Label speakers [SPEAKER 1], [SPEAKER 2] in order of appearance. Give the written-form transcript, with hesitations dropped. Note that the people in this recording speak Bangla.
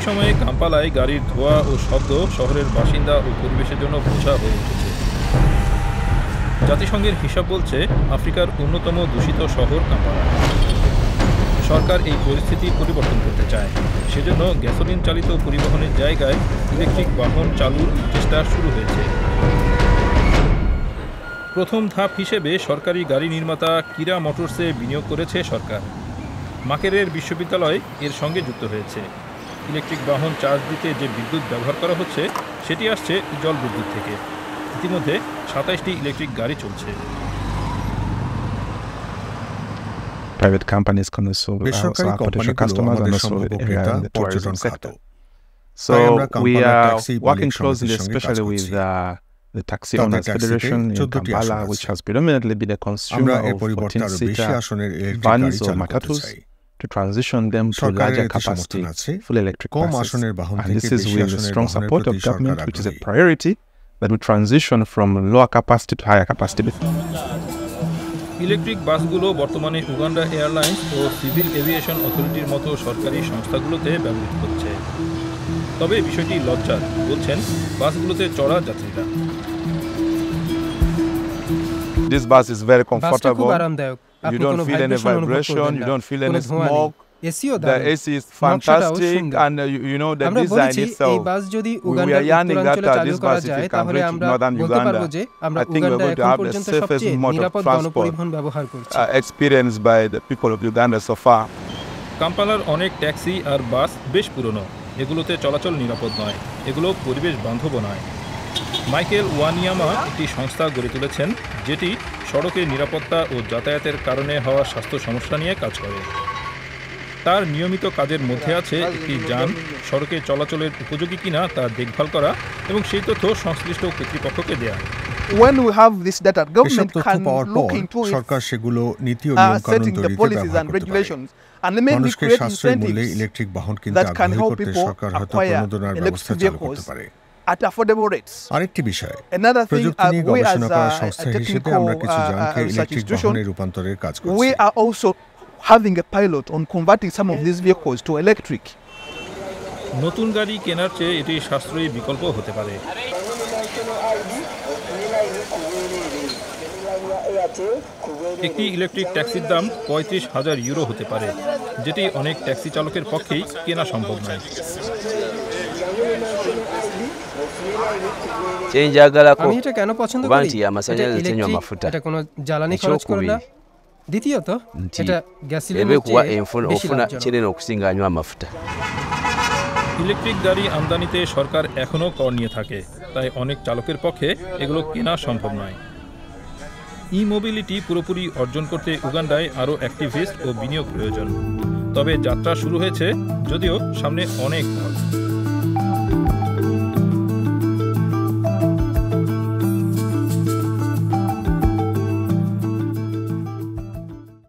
[SPEAKER 1] সময়ে কাম্পালায় গাড়ির ধোঁয়া ও শব্দ শহরের বাসিন্দা ও পরিবেশের জন্য বোঝা হয়ে উঠেছে। জাতিসংঘের হিসাব বলছে আফ্রিকার অন্যতম দূষিত শহর কাম্পালা। সরকার এই পরিস্থিতি পরিবর্তন করতে চায়, সেজন্য গ্যাসোলিন চালিত পরিবহনের জায়গায় ইলেকট্রিক বাহন চালুর চেষ্টা শুরু হয়েছে। প্রথম ধাপ হিসেবে সরকারি গাড়ি নির্মাতা কিরা মোটরসে বিনিয়োগ করেছে সরকার। মাকেরের বিশ্ববিদ্যালয় এর সঙ্গে যুক্ত হয়েছে। ইলেকট্রিক বাহন চার্জ দিতে যে বিদ্যুৎ ব্যবহার করা হচ্ছে সেটি আসছে জল বিদ্যুৎ থেকে। ইতিমধ্যে 27টি ইলেকট্রিক গাড়ি চলছে।
[SPEAKER 2] Private companies can also potential customers and also in the tourism sector. So we are working closely, especially with the Taxi Owners Federation in Kampala, which has predominantly been a consumer of 14-seater vans or matatus, to transition them to larger capacity full electric buses. And this is with the strong support of government, which is a priority, that we transition from lower capacity to higher capacity.
[SPEAKER 1] Electric বাসগুলো বর্তমানে উগান্ডা এয়ারলাইন্স ও সিভিল এভিয়েশন অথরিটির মতো সরকারি সংস্থাগুলোতে ব্যবহৃত হচ্ছে। তবে বিষয়টি লজ্জার, বলছেন বাসগুলোতে চড়া যাত্রীরা।
[SPEAKER 2] This bus is very comfortable. You don't feel any vibration, you don't feel any smoke. The AC is fantastic, and you know the design itself. We are yearning that this bus, if it can reach northern Uganda, I think we're going to have the safest mode of transport experienced by the people of Uganda so far.
[SPEAKER 1] কাম্পালার অনেক ট্যাক্সি আর বাস বেশ পুরনো। এগুলোতে চলাচল নিরাপদ নয়, এগুলো পরিবেশ বান্ধব নয়। মাইকেল ওয়ানিয়ামা একটি সংস্থা গড়ে তুলেছেন যেটি সড়কের নিরাপত্তা ও যাতায়াতের কারণে হওয়া স্বাস্থ্য সমস্যা নিয়ে কাজ করে। তার নিয়মিত কাজের মধ্যে আছে একটি যান সড়কে চলাচলের উপযোগী কিনা তা দেখভাল করা এবং সেই তথ্য সংশ্লিষ্ট কর্তৃপক্ষকে দেওয়া।
[SPEAKER 3] When we have this data, government can look into it,
[SPEAKER 4] সরকার সেগুলো নীতি ও নিয়মকানুন তৈরিতে ব্যবহার করতে পারে। মানুষকে সাশ্রয়ী মূল্যে ইলেকট্রিক বাহন কিনতে আগ্রহী করতে সরকার হয়তো প্রণোদনার ব্যবস্থা চালু করতে পারে।
[SPEAKER 3] at affordable rates.
[SPEAKER 4] আরেকটি বিষয়,
[SPEAKER 3] Another thing,
[SPEAKER 4] প্রযুক্তি নিয়ে
[SPEAKER 3] we
[SPEAKER 4] গবেষণা
[SPEAKER 3] as
[SPEAKER 4] করা
[SPEAKER 3] a
[SPEAKER 4] সংস্থা হিসেবে
[SPEAKER 3] technical
[SPEAKER 4] আমরা কিছু জানকে ইলেকট্রিক বাহনে রূপান্তরের কাজ করছি।
[SPEAKER 3] we are also having a pilot on converting some of these vehicles to electric.
[SPEAKER 1] নতুন গাড়ি কেনার চেয়ে এটি সাশ্রয়ী বিকল্প হতে পারে। একটি ইলেকট্রিক ট্যাক্সির দাম 35,000 ইউরো হতে পারে, যেটি অনেক ট্যাক্সি চালকের পক্ষেই কেনা সম্ভব নয়।
[SPEAKER 5] আমি এটা কেন পছন্দ করি? এটা কোনো জ্বালানি খরচ করে না। দ্বিতীয়ত, এটা গ্যাসোলিনের চেয়ে বেশি লাভজনক।
[SPEAKER 1] ইলেকট্রিক গাড়ি আমদানিতে সরকার এখনও কর নিয়ে থাকে, তাই অনেক চালকের পক্ষে এগুলো কেনা সম্ভব নয়। ই মোবিলিটি পুরোপুরি অর্জন করতে উগান্ডায় আরও অ্যাক্টিভিস্ট ও বিনিয়োগ প্রয়োজন। তবে যাত্রা শুরু হয়েছে, যদিও সামনে অনেক পথ।